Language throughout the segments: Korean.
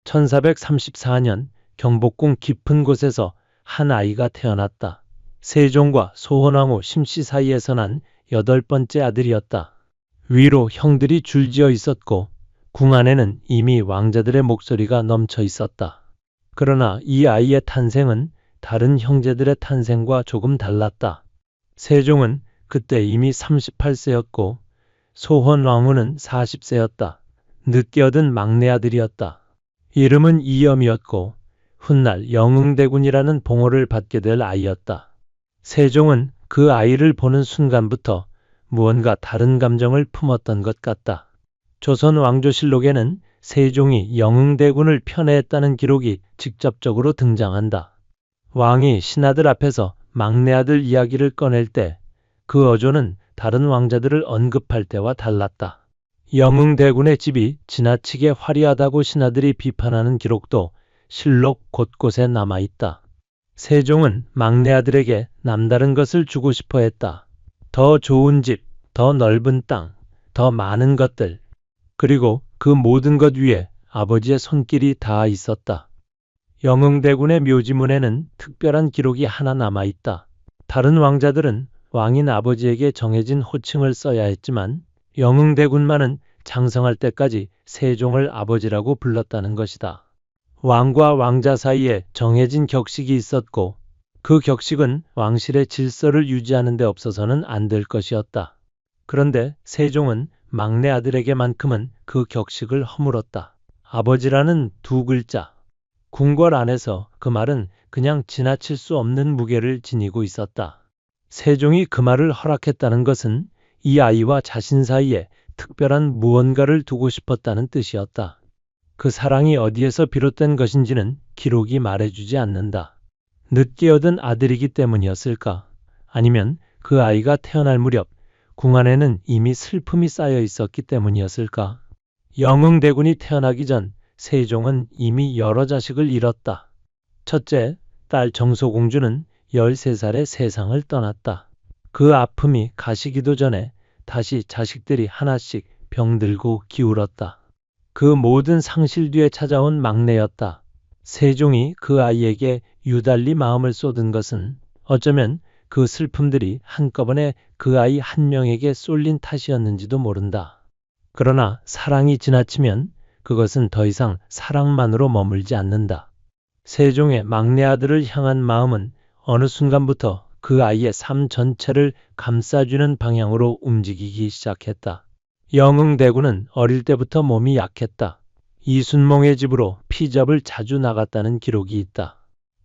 1434년 경복궁 깊은 곳에서 한 아이가 태어났다. 세종과 소헌왕후 심씨 사이에서 난 8번째 아들이었다. 위로 형들이 줄지어 있었고 궁 안에는 이미 왕자들의 목소리가 넘쳐 있었다. 그러나 이 아이의 탄생은 다른 형제들의 탄생과 조금 달랐다. 세종은 그때 이미 38세였고 소헌왕후는 40세였다. 늦게 얻은 막내 아들이었다. 이름은 이염이었고 훗날 영흥대군이라는 봉호를 받게 될 아이였다. 세종은 그 아이를 보는 순간부터 무언가 다른 감정을 품었던 것 같다. 조선 왕조실록에는 세종이 영흥대군을 편애했다는 기록이 직접적으로 등장한다. 왕이 신하들 앞에서 막내 아들 이야기를 꺼낼 때 그 어조는 다른 왕자들을 언급할 때와 달랐다. 영흥대군의 집이 지나치게 화려하다고 신하들이 비판하는 기록도 실록 곳곳에 남아있다. 세종은 막내 아들에게 남다른 것을 주고 싶어 했다. 더 좋은 집, 더 넓은 땅, 더 많은 것들, 그리고 그 모든 것 위에 아버지의 손길이 닿아 있었다. 영흥대군의 묘지문에는 특별한 기록이 하나 남아있다. 다른 왕자들은 왕인 아버지에게 정해진 호칭을 써야 했지만 영흥대군만은 장성할 때까지 세종을 아버지라고 불렀다는 것이다. 왕과 왕자 사이에 정해진 격식이 있었고 그 격식은 왕실의 질서를 유지하는 데 없어서는 안 될 것이었다. 그런데 세종은 막내 아들에게만큼은 그 격식을 허물었다. 아버지라는 두 글자. 궁궐 안에서 그 말은 그냥 지나칠 수 없는 무게를 지니고 있었다. 세종이 그 말을 허락했다는 것은 이 아이와 자신 사이에 특별한 무언가를 두고 싶었다는 뜻이었다. 그 사랑이 어디에서 비롯된 것인지는 기록이 말해주지 않는다. 늦게 얻은 아들이기 때문이었을까? 아니면 그 아이가 태어날 무렵 궁 안에는 이미 슬픔이 쌓여 있었기 때문이었을까? 영흥대군이 태어나기 전 세종은 이미 여러 자식을 잃었다. 첫째, 딸 정소공주는 13살에 세상을 떠났다. 그 아픔이 가시기도 전에 다시 자식들이 하나씩 병들고 기울었다. 그 모든 상실 뒤에 찾아온 막내였다. 세종이 그 아이에게 유달리 마음을 쏟은 것은 어쩌면 그 슬픔들이 한꺼번에 그 아이 한 명에게 쏠린 탓이었는지도 모른다. 그러나 사랑이 지나치면 그것은 더 이상 사랑만으로 머물지 않는다. 세종의 막내 아들을 향한 마음은 어느 순간부터 그 아이의 삶 전체를 감싸주는 방향으로 움직이기 시작했다. 영흥대군은 어릴 때부터 몸이 약했다. 이순몽의 집으로 피접을 자주 나갔다는 기록이 있다.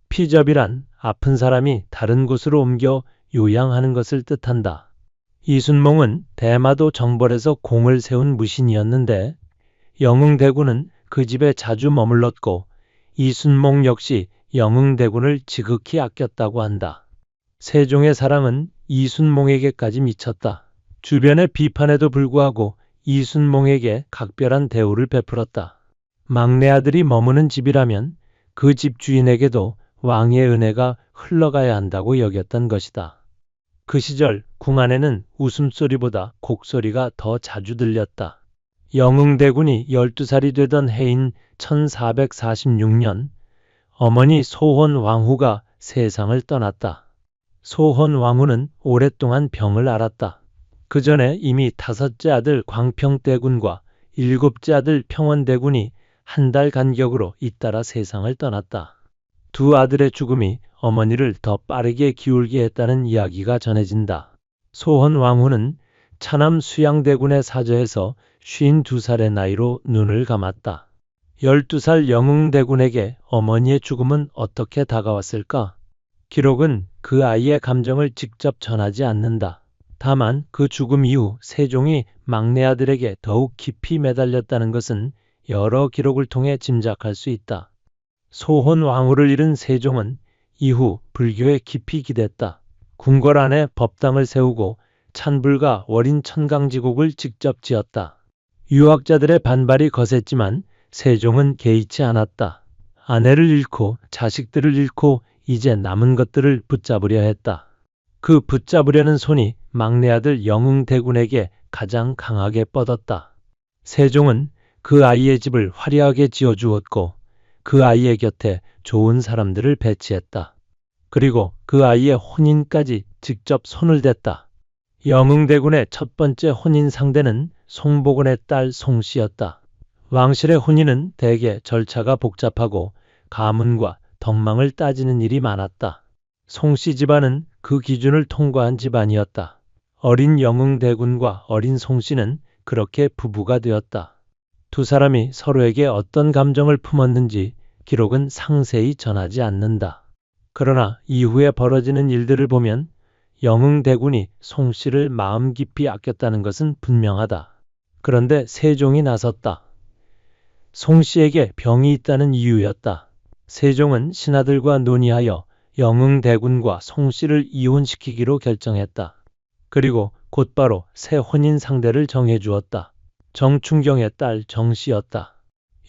피접이란 아픈 사람이 다른 곳으로 옮겨 요양하는 것을 뜻한다. 이순몽은 대마도 정벌에서 공을 세운 무신이었는데 영흥대군은 그 집에 자주 머물렀고 이순몽 역시 영흥대군을 지극히 아꼈다고 한다. 세종의 사랑은 이순몽에게까지 미쳤다. 주변의 비판에도 불구하고 이순몽에게 각별한 대우를 베풀었다. 막내 아들이 머무는 집이라면 그 집 주인에게도 왕의 은혜가 흘러가야 한다고 여겼던 것이다. 그 시절 궁 안에는 웃음소리보다 곡소리가 더 자주 들렸다. 영흥대군이 12살이 되던 해인 1446년 어머니 소헌왕후가 세상을 떠났다. 소헌왕후는 오랫동안 병을 앓았다. 그 전에 이미 5째 아들 광평대군과 7째 아들 평원대군이 한 달 간격으로 잇따라 세상을 떠났다. 두 아들의 죽음이 어머니를 더 빠르게 기울게 했다는 이야기가 전해진다. 소헌왕후는 차남 수양대군의 사저에서 52살의 나이로 눈을 감았다. 12살 영흥대군에게 어머니의 죽음은 어떻게 다가왔을까? 기록은 그 아이의 감정을 직접 전하지 않는다. 다만 그 죽음 이후 세종이 막내 아들에게 더욱 깊이 매달렸다는 것은 여러 기록을 통해 짐작할 수 있다. 소헌왕후를 잃은 세종은 이후 불교에 깊이 기댔다. 궁궐 안에 법당을 세우고 찬불과 월인 천강지곡을 직접 지었다. 유학자들의 반발이 거셌지만 세종은 개의치 않았다. 아내를 잃고 자식들을 잃고 이제 남은 것들을 붙잡으려 했다. 그 붙잡으려는 손이 막내 아들 영흥대군에게 가장 강하게 뻗었다. 세종은 그 아이의 집을 화려하게 지어주었고 그 아이의 곁에 좋은 사람들을 배치했다. 그리고 그 아이의 혼인까지 직접 손을 댔다. 영흥대군의 첫 번째 혼인 상대는 송복원의 딸 송씨였다. 왕실의 혼인은 대개 절차가 복잡하고 가문과 덕망을 따지는 일이 많았다. 송씨 집안은 그 기준을 통과한 집안이었다. 어린 영흥대군과 어린 송씨는 그렇게 부부가 되었다. 두 사람이 서로에게 어떤 감정을 품었는지 기록은 상세히 전하지 않는다. 그러나 이후에 벌어지는 일들을 보면 영흥대군이 송씨를 마음 깊이 아꼈다는 것은 분명하다. 그런데 세종이 나섰다. 송씨에게 병이 있다는 이유였다. 세종은 신하들과 논의하여 영흥대군과 송씨를 이혼시키기로 결정했다. 그리고 곧바로 새 혼인 상대를 정해주었다. 정춘경의 딸 정씨였다.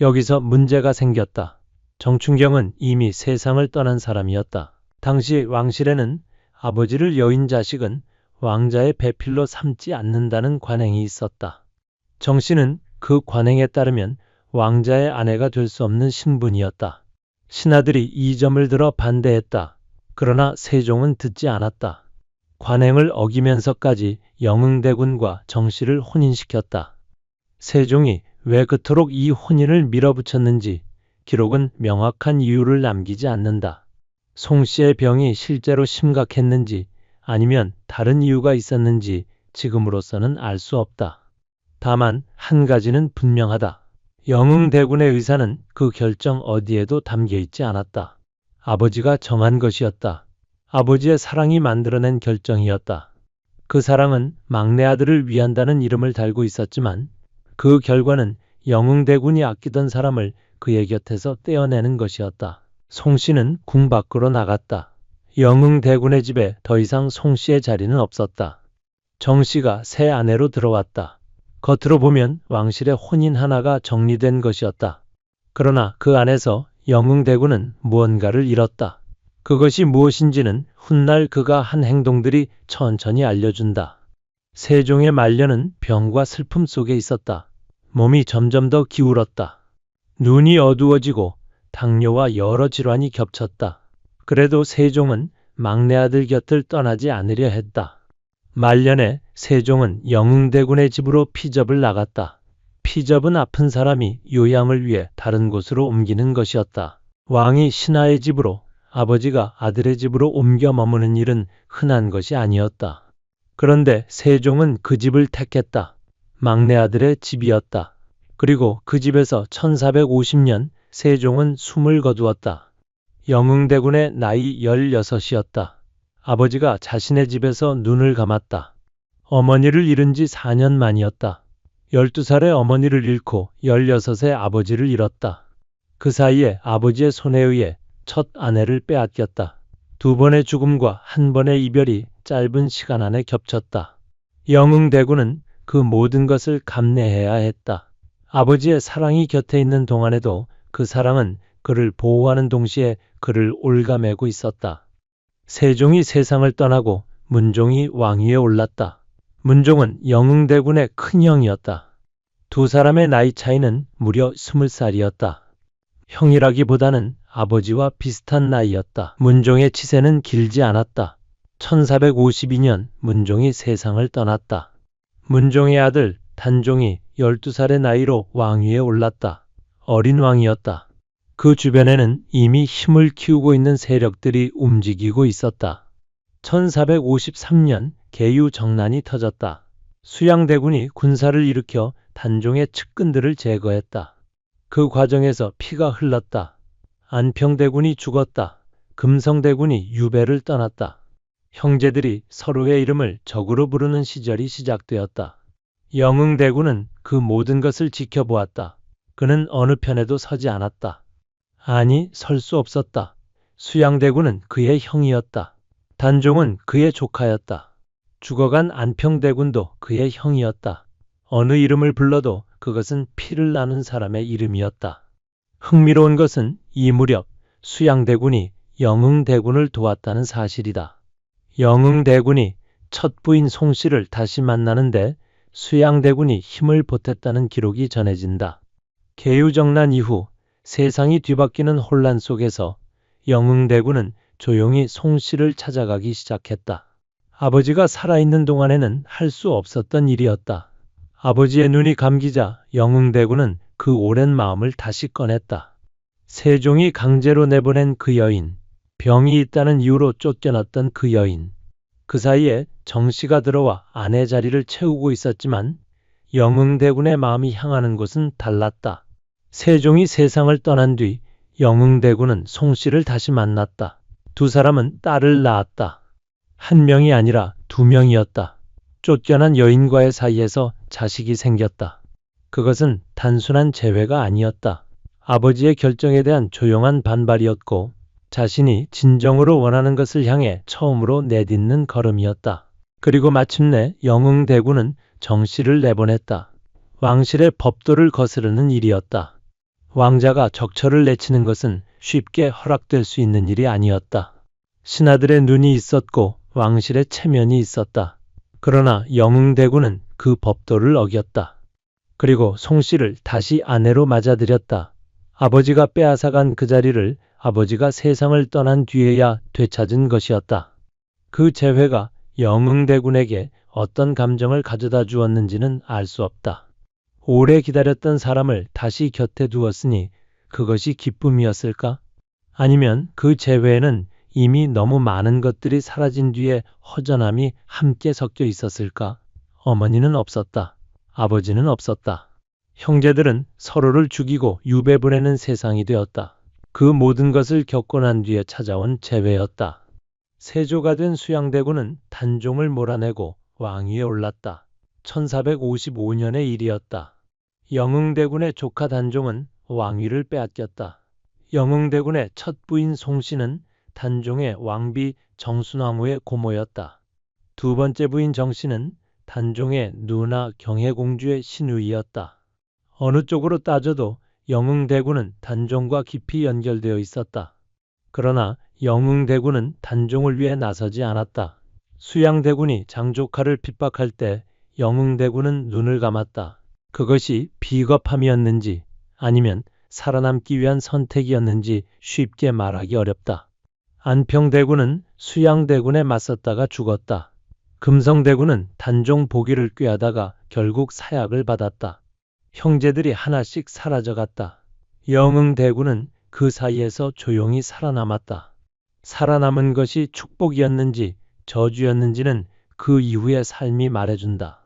여기서 문제가 생겼다. 정춘경은 이미 세상을 떠난 사람이었다. 당시 왕실에는 아버지를 여인 자식은 왕자의 배필로 삼지 않는다는 관행이 있었다. 정씨는 그 관행에 따르면 왕자의 아내가 될 수 없는 신분이었다. 신하들이 이 점을 들어 반대했다. 그러나 세종은 듣지 않았다. 관행을 어기면서까지 영흥대군과 정씨를 혼인시켰다. 세종이 왜 그토록 이 혼인을 밀어붙였는지 기록은 명확한 이유를 남기지 않는다. 송씨의 병이 실제로 심각했는지 아니면 다른 이유가 있었는지 지금으로서는 알 수 없다. 다만 한 가지는 분명하다. 영흥대군의 의사는 그 결정 어디에도 담겨 있지 않았다. 아버지가 정한 것이었다. 아버지의 사랑이 만들어낸 결정이었다. 그 사랑은 막내 아들을 위한다는 이름을 달고 있었지만 그 결과는 영흥대군이 아끼던 사람을 그의 곁에서 떼어내는 것이었다. 송씨는 궁 밖으로 나갔다. 영흥대군의 집에 더 이상 송씨의 자리는 없었다. 정씨가 새 아내로 들어왔다. 겉으로 보면 왕실의 혼인 하나가 정리된 것이었다. 그러나 그 안에서 영흥대군은 무언가를 잃었다. 그것이 무엇인지는 훗날 그가 한 행동들이 천천히 알려준다. 세종의 말년은 병과 슬픔 속에 있었다. 몸이 점점 더 기울었다. 눈이 어두워지고 당뇨와 여러 질환이 겹쳤다. 그래도 세종은 막내 아들 곁을 떠나지 않으려 했다. 말년에 세종은 영흥대군의 집으로 피접을 나갔다. 피접은 아픈 사람이 요양을 위해 다른 곳으로 옮기는 것이었다. 왕이 신하의 집으로, 아버지가 아들의 집으로 옮겨 머무는 일은 흔한 것이 아니었다. 그런데 세종은 그 집을 택했다. 막내 아들의 집이었다. 그리고 그 집에서 1450년 세종은 숨을 거두었다. 영흥대군의 나이 16이었다. 아버지가 자신의 집에서 눈을 감았다. 어머니를 잃은 지 4년 만이었다. 12살에 어머니를 잃고 16에 아버지를 잃었다. 그 사이에 아버지의 손에 의해 첫 아내를 빼앗겼다. 두 번의 죽음과 한 번의 이별이 짧은 시간 안에 겹쳤다. 영흥대군은 그 모든 것을 감내해야 했다. 아버지의 사랑이 곁에 있는 동안에도 그 사랑은 그를 보호하는 동시에 그를 올가매고 있었다. 세종이 세상을 떠나고 문종이 왕위에 올랐다. 문종은 영흥대군의 큰형이었다. 두 사람의 나이 차이는 무려 20살이었다. 형이라기보다는 아버지와 비슷한 나이였다. 문종의 치세는 길지 않았다. 1452년 문종이 세상을 떠났다. 문종의 아들 단종이 12살의 나이로 왕위에 올랐다. 어린 왕이었다. 그 주변에는 이미 힘을 키우고 있는 세력들이 움직이고 있었다. 1453년 계유정난이 터졌다. 수양대군이 군사를 일으켜 단종의 측근들을 제거했다. 그 과정에서 피가 흘렀다. 안평대군이 죽었다. 금성대군이 유배를 떠났다. 형제들이 서로의 이름을 적으로 부르는 시절이 시작되었다. 영흥대군은 그 모든 것을 지켜보았다. 그는 어느 편에도 서지 않았다. 아니, 설 수 없었다. 수양대군은 그의 형이었다. 단종은 그의 조카였다. 죽어간 안평대군도 그의 형이었다. 어느 이름을 불러도 그것은 피를 나눈 사람의 이름이었다. 흥미로운 것은 이 무렵 수양대군이 영흥대군을 도왔다는 사실이다. 영흥대군이 첫 부인 송씨를 다시 만나는데 수양대군이 힘을 보탰다는 기록이 전해진다. 계유정난 이후 세상이 뒤바뀌는 혼란 속에서 영흥대군은 조용히 송씨를 찾아가기 시작했다. 아버지가 살아있는 동안에는 할 수 없었던 일이었다. 아버지의 눈이 감기자 영흥대군은 그 오랜 마음을 다시 꺼냈다. 세종이 강제로 내보낸 그 여인, 병이 있다는 이유로 쫓겨났던 그 여인. 그 사이에 정씨가 들어와 아내 자리를 채우고 있었지만 영흥대군의 마음이 향하는 곳은 달랐다. 세종이 세상을 떠난 뒤 영흥대군은 송씨를 다시 만났다. 두 사람은 딸을 낳았다. 한 명이 아니라 두 명이었다. 쫓겨난 여인과의 사이에서 자식이 생겼다. 그것은 단순한 재회가 아니었다. 아버지의 결정에 대한 조용한 반발이었고 자신이 진정으로 원하는 것을 향해 처음으로 내딛는 걸음이었다. 그리고 마침내 영흥대군은 정씨를 내보냈다. 왕실의 법도를 거스르는 일이었다. 왕자가 적처를 내치는 것은 쉽게 허락될 수 있는 일이 아니었다. 신하들의 눈이 있었고 왕실의 체면이 있었다. 그러나 영흥대군은 그 법도를 어겼다. 그리고 송씨를 다시 아내로 맞아들였다. 아버지가 빼앗아간 그 자리를 아버지가 세상을 떠난 뒤에야 되찾은 것이었다. 그 재회가 영흥대군에게 어떤 감정을 가져다 주었는지는 알 수 없다. 오래 기다렸던 사람을 다시 곁에 두었으니 그것이 기쁨이었을까? 아니면 그 재회에는 이미 너무 많은 것들이 사라진 뒤에 허전함이 함께 섞여 있었을까? 어머니는 없었다. 아버지는 없었다. 형제들은 서로를 죽이고 유배 보내는 세상이 되었다. 그 모든 것을 겪고 난 뒤에 찾아온 재회였다. 세조가 된 수양대군은 단종을 몰아내고 왕위에 올랐다. 1455년의 일이었다. 영흥대군의 조카 단종은 왕위를 빼앗겼다. 영흥대군의 첫 부인 송씨는 단종의 왕비 정순왕후의 고모였다. 두 번째 부인 정씨는 단종의 누나 경혜공주의 시누이였다. 어느 쪽으로 따져도 영흥대군은 단종과 깊이 연결되어 있었다. 그러나 영흥대군은 단종을 위해 나서지 않았다. 수양대군이 장조카를 핍박할 때 영흥대군은 눈을 감았다. 그것이 비겁함이었는지 아니면 살아남기 위한 선택이었는지 쉽게 말하기 어렵다. 안평대군은 수양대군에 맞섰다가 죽었다. 금성대군은 단종 보기를 꾀하다가 결국 사약을 받았다. 형제들이 하나씩 사라져갔다. 영흥대군은 그 사이에서 조용히 살아남았다. 살아남은 것이 축복이었는지 저주였는지는 그 이후의 삶이 말해준다.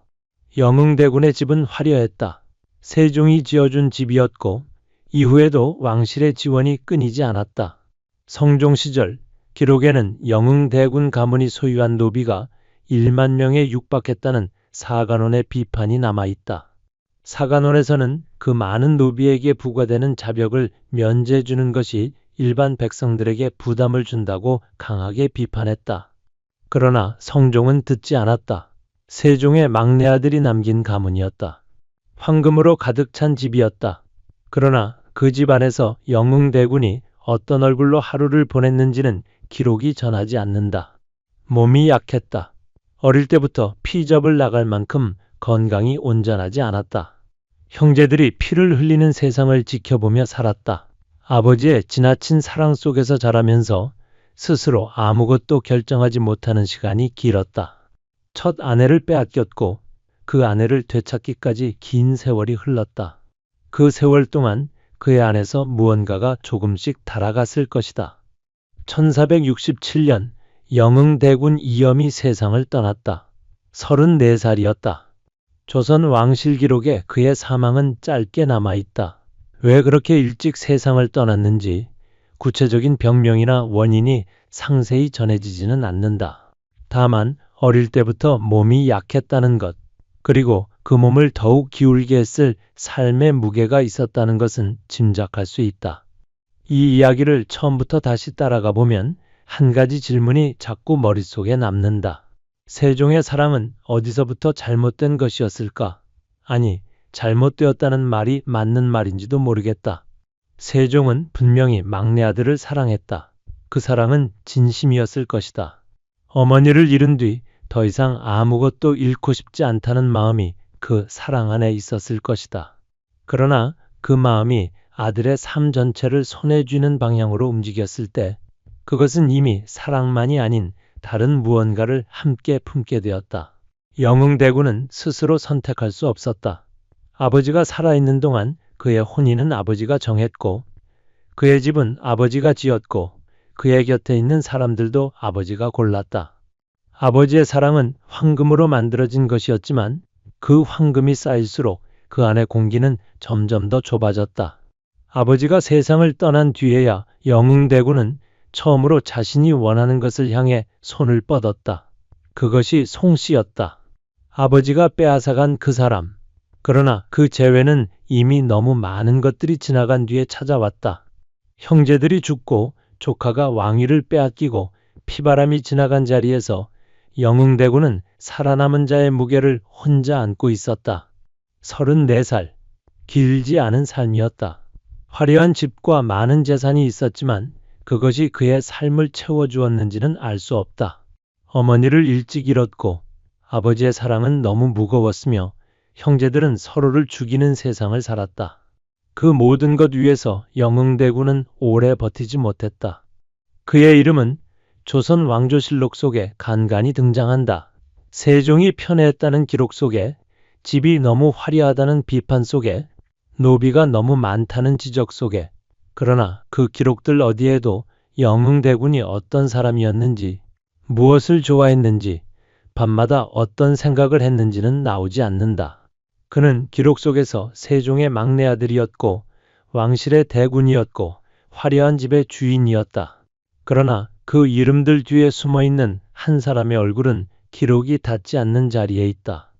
영흥대군의 집은 화려했다. 세종이 지어준 집이었고 이후에도 왕실의 지원이 끊이지 않았다. 성종 시절 기록에는 영흥대군 가문이 소유한 노비가 1만 명에 육박했다는 사간원의 비판이 남아있다. 사간원에서는 그 많은 노비에게 부과되는 자벽을 면제해 주는 것이 일반 백성들에게 부담을 준다고 강하게 비판했다. 그러나 성종은 듣지 않았다. 세종의 막내 아들이 남긴 가문이었다. 황금으로 가득 찬 집이었다. 그러나 그 집 안에서 영흥대군이 어떤 얼굴로 하루를 보냈는지는 기록이 전하지 않는다. 몸이 약했다. 어릴 때부터 피접을 나갈 만큼 건강이 온전하지 않았다. 형제들이 피를 흘리는 세상을 지켜보며 살았다. 아버지의 지나친 사랑 속에서 자라면서 스스로 아무것도 결정하지 못하는 시간이 길었다. 첫 아내를 빼앗겼고 그 아내를 되찾기까지 긴 세월이 흘렀다. 그 세월 동안 그의 안에서 무언가가 조금씩 달아갔을 것이다. 1467년 영흥대군 이염이 세상을 떠났다. 34살이었다. 조선 왕실 기록에 그의 사망은 짧게 남아있다. 왜 그렇게 일찍 세상을 떠났는지 구체적인 병명이나 원인이 상세히 전해지지는 않는다. 다만 어릴 때부터 몸이 약했다는 것, 그리고 그 몸을 더욱 기울게 했을 삶의 무게가 있었다는 것은 짐작할 수 있다. 이 이야기를 처음부터 다시 따라가 보면 한 가지 질문이 자꾸 머릿속에 남는다. 세종의 사랑은 어디서부터 잘못된 것이었을까? 아니, 잘못되었다는 말이 맞는 말인지도 모르겠다. 세종은 분명히 막내 아들을 사랑했다. 그 사랑은 진심이었을 것이다. 어머니를 잃은 뒤 더 이상 아무것도 잃고 싶지 않다는 마음이 그 사랑 안에 있었을 것이다. 그러나 그 마음이 아들의 삶 전체를 손에 쥐는 방향으로 움직였을 때 그것은 이미 사랑만이 아닌 다른 무언가를 함께 품게 되었다. 영흥대군은 스스로 선택할 수 없었다. 아버지가 살아있는 동안 그의 혼인은 아버지가 정했고 그의 집은 아버지가 지었고 그의 곁에 있는 사람들도 아버지가 골랐다. 아버지의 사랑은 황금으로 만들어진 것이었지만 그 황금이 쌓일수록 그 안의 공기는 점점 더 좁아졌다. 아버지가 세상을 떠난 뒤에야 영흥대군은 처음으로 자신이 원하는 것을 향해 손을 뻗었다. 그것이 송씨였다. 아버지가 빼앗아간 그 사람. 그러나 그 재회는 이미 너무 많은 것들이 지나간 뒤에 찾아왔다. 형제들이 죽고 조카가 왕위를 빼앗기고 피바람이 지나간 자리에서 영흥대군은 살아남은 자의 무게를 혼자 안고 있었다. 34살. 길지 않은 삶이었다. 화려한 집과 많은 재산이 있었지만 그것이 그의 삶을 채워주었는지는 알 수 없다. 어머니를 일찍 잃었고 아버지의 사랑은 너무 무거웠으며 형제들은 서로를 죽이는 세상을 살았다. 그 모든 것 위에서 영흥대군은 오래 버티지 못했다. 그의 이름은 조선 왕조실록 속에 간간히 등장한다. 세종이 편애했다는 기록 속에, 집이 너무 화려하다는 비판 속에, 노비가 너무 많다는 지적 속에, 그러나 그 기록들 어디에도 영흥대군이 어떤 사람이었는지, 무엇을 좋아했는지, 밤마다 어떤 생각을 했는지는 나오지 않는다. 그는 기록 속에서 세종의 막내 아들이었고 왕실의 대군이었고 화려한 집의 주인이었다. 그러나 그 이름들 뒤에 숨어있는 한 사람의 얼굴은 기록이 닿지 않는 자리에 있다.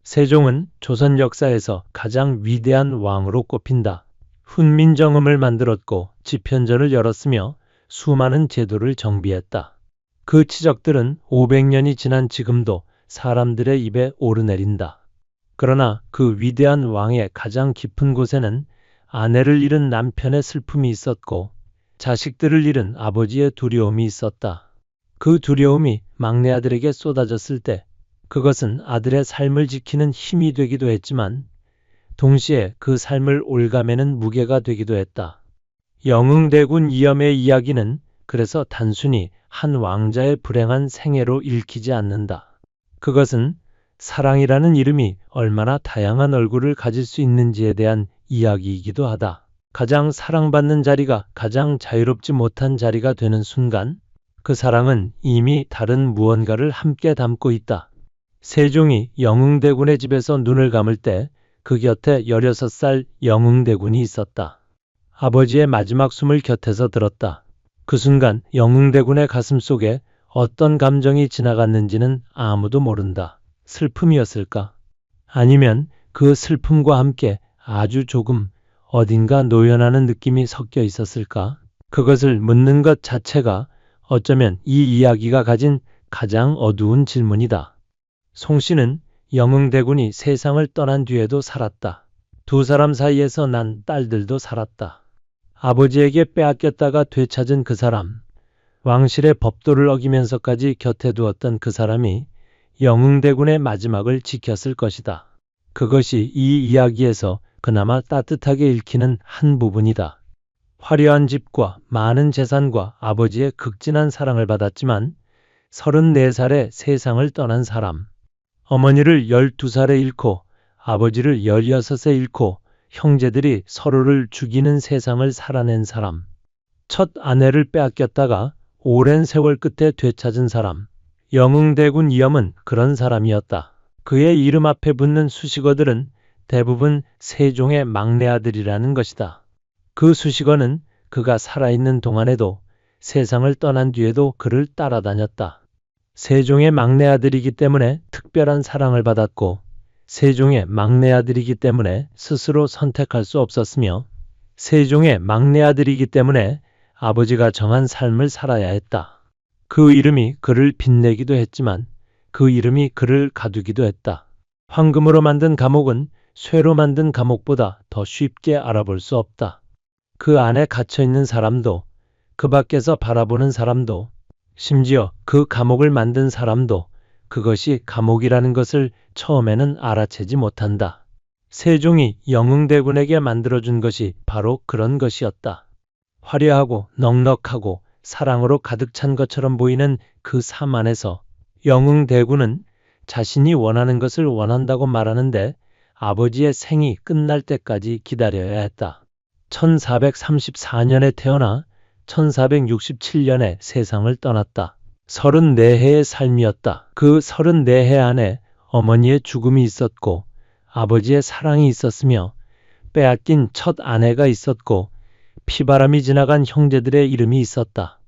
세종은 조선 역사에서 가장 위대한 왕으로 꼽힌다. 훈민정음을 만들었고 집현전을 열었으며 수많은 제도를 정비했다. 그 치적들은 500년이 지난 지금도 사람들의 입에 오르내린다. 그러나 그 위대한 왕의 가장 깊은 곳에는 아내를 잃은 남편의 슬픔이 있었고 자식들을 잃은 아버지의 두려움이 있었다. 그 두려움이 막내 아들에게 쏟아졌을 때 그것은 아들의 삶을 지키는 힘이 되기도 했지만 동시에 그 삶을 옭아매는 무게가 되기도 했다. 영흥대군 이염의 이야기는 그래서 단순히 한 왕자의 불행한 생애로 읽히지 않는다. 그것은 사랑이라는 이름이 얼마나 다양한 얼굴을 가질 수 있는지에 대한 이야기이기도 하다. 가장 사랑받는 자리가 가장 자유롭지 못한 자리가 되는 순간 그 사랑은 이미 다른 무언가를 함께 담고 있다. 세종이 영흥대군의 집에서 눈을 감을 때 그 곁에 16살 영흥대군이 있었다. 아버지의 마지막 숨을 곁에서 들었다. 그 순간 영흥대군의 가슴 속에 어떤 감정이 지나갔는지는 아무도 모른다. 슬픔이었을까? 아니면 그 슬픔과 함께 아주 조금 어딘가 노연하는 느낌이 섞여 있었을까? 그것을 묻는 것 자체가 어쩌면 이 이야기가 가진 가장 어두운 질문이다. 송씨는 영흥대군이 세상을 떠난 뒤에도 살았다. 두 사람 사이에서 난 딸들도 살았다. 아버지에게 빼앗겼다가 되찾은 그 사람, 왕실의 법도를 어기면서까지 곁에 두었던 그 사람이 영흥대군의 마지막을 지켰을 것이다. 그것이 이 이야기에서 그나마 따뜻하게 읽히는 한 부분이다. 화려한 집과 많은 재산과 아버지의 극진한 사랑을 받았지만 34살에 세상을 떠난 사람, 어머니를 12살에 잃고 아버지를 16에 잃고 형제들이 서로를 죽이는 세상을 살아낸 사람, 첫 아내를 빼앗겼다가 오랜 세월 끝에 되찾은 사람, 영흥대군 이염은 그런 사람이었다. 그의 이름 앞에 붙는 수식어들은 대부분 세종의 막내 아들이라는 것이다. 그 수식어는 그가 살아있는 동안에도 세상을 떠난 뒤에도 그를 따라다녔다. 세종의 막내 아들이기 때문에 특별한 사랑을 받았고 세종의 막내 아들이기 때문에 스스로 선택할 수 없었으며 세종의 막내 아들이기 때문에 아버지가 정한 삶을 살아야 했다. 그 이름이 그를 빛내기도 했지만 그 이름이 그를 가두기도 했다. 황금으로 만든 감옥은 쇠로 만든 감옥보다 더 쉽게 알아볼 수 없다. 그 안에 갇혀있는 사람도 그 밖에서 바라보는 사람도 심지어 그 감옥을 만든 사람도 그것이 감옥이라는 것을 처음에는 알아채지 못한다. 세종이 영흥대군에게 만들어준 것이 바로 그런 것이었다. 화려하고 넉넉하고 사랑으로 가득 찬 것처럼 보이는 그 삶 안에서 영흥대군은 자신이 원하는 것을 원한다고 말하는데 아버지의 생이 끝날 때까지 기다려야 했다. 1434년에 태어나 1467년에 세상을 떠났다. 34해의 삶이었다. 그 34해 안에 어머니의 죽음이 있었고 아버지의 사랑이 있었으며 빼앗긴 첫 아내가 있었고 피바람이 지나간 형제들의 이름이 있었다.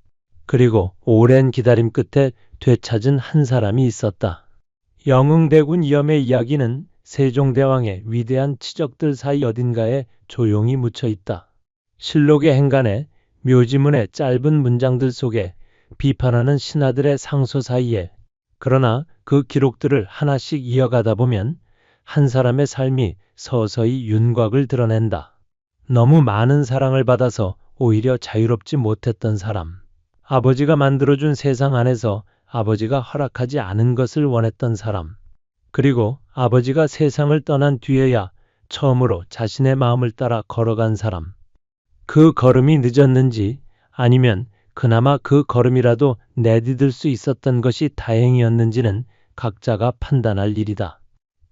그리고 오랜 기다림 끝에 되찾은 한 사람이 있었다. 영흥대군 이염의 이야기는 세종대왕의 위대한 치적들 사이 어딘가에 조용히 묻혀 있다. 실록의 행간에 묘지문의 짧은 문장들 속에 비판하는 신하들의 상소 사이에 그러나 그 기록들을 하나씩 이어가다 보면 한 사람의 삶이 서서히 윤곽을 드러낸다. 너무 많은 사랑을 받아서 오히려 자유롭지 못했던 사람. 아버지가 만들어준 세상 안에서 아버지가 허락하지 않은 것을 원했던 사람. 그리고 아버지가 세상을 떠난 뒤에야 처음으로 자신의 마음을 따라 걸어간 사람. 그 걸음이 늦었는지 아니면 그나마 그 걸음이라도 내디딜 수 있었던 것이 다행이었는지는 각자가 판단할 일이다.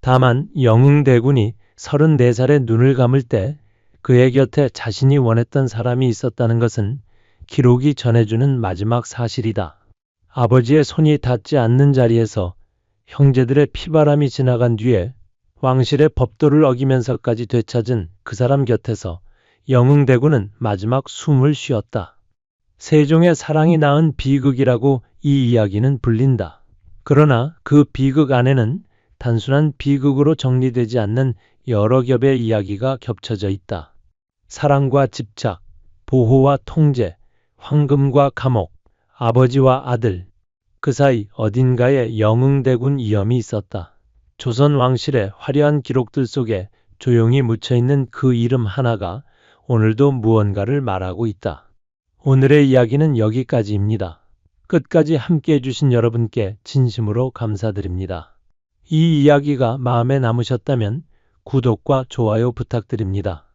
다만 영흥대군이 34살에 눈을 감을 때 그의 곁에 자신이 원했던 사람이 있었다는 것은 기록이 전해주는 마지막 사실이다. 아버지의 손이 닿지 않는 자리에서 형제들의 피바람이 지나간 뒤에 왕실의 법도를 어기면서까지 되찾은 그 사람 곁에서 영흥대군은 마지막 숨을 쉬었다. 세종의 사랑이 낳은 비극이라고 이 이야기는 불린다. 그러나 그 비극 안에는 단순한 비극으로 정리되지 않는 여러 겹의 이야기가 겹쳐져 있다. 사랑과 집착, 보호와 통제, 황금과 감옥, 아버지와 아들, 그 사이 어딘가에 영흥대군 이염이 있었다. 조선 왕실의 화려한 기록들 속에 조용히 묻혀있는 그 이름 하나가 오늘도 무언가를 말하고 있다. 오늘의 이야기는 여기까지입니다. 끝까지 함께 해주신 여러분께 진심으로 감사드립니다. 이 이야기가 마음에 남으셨다면 구독과 좋아요 부탁드립니다.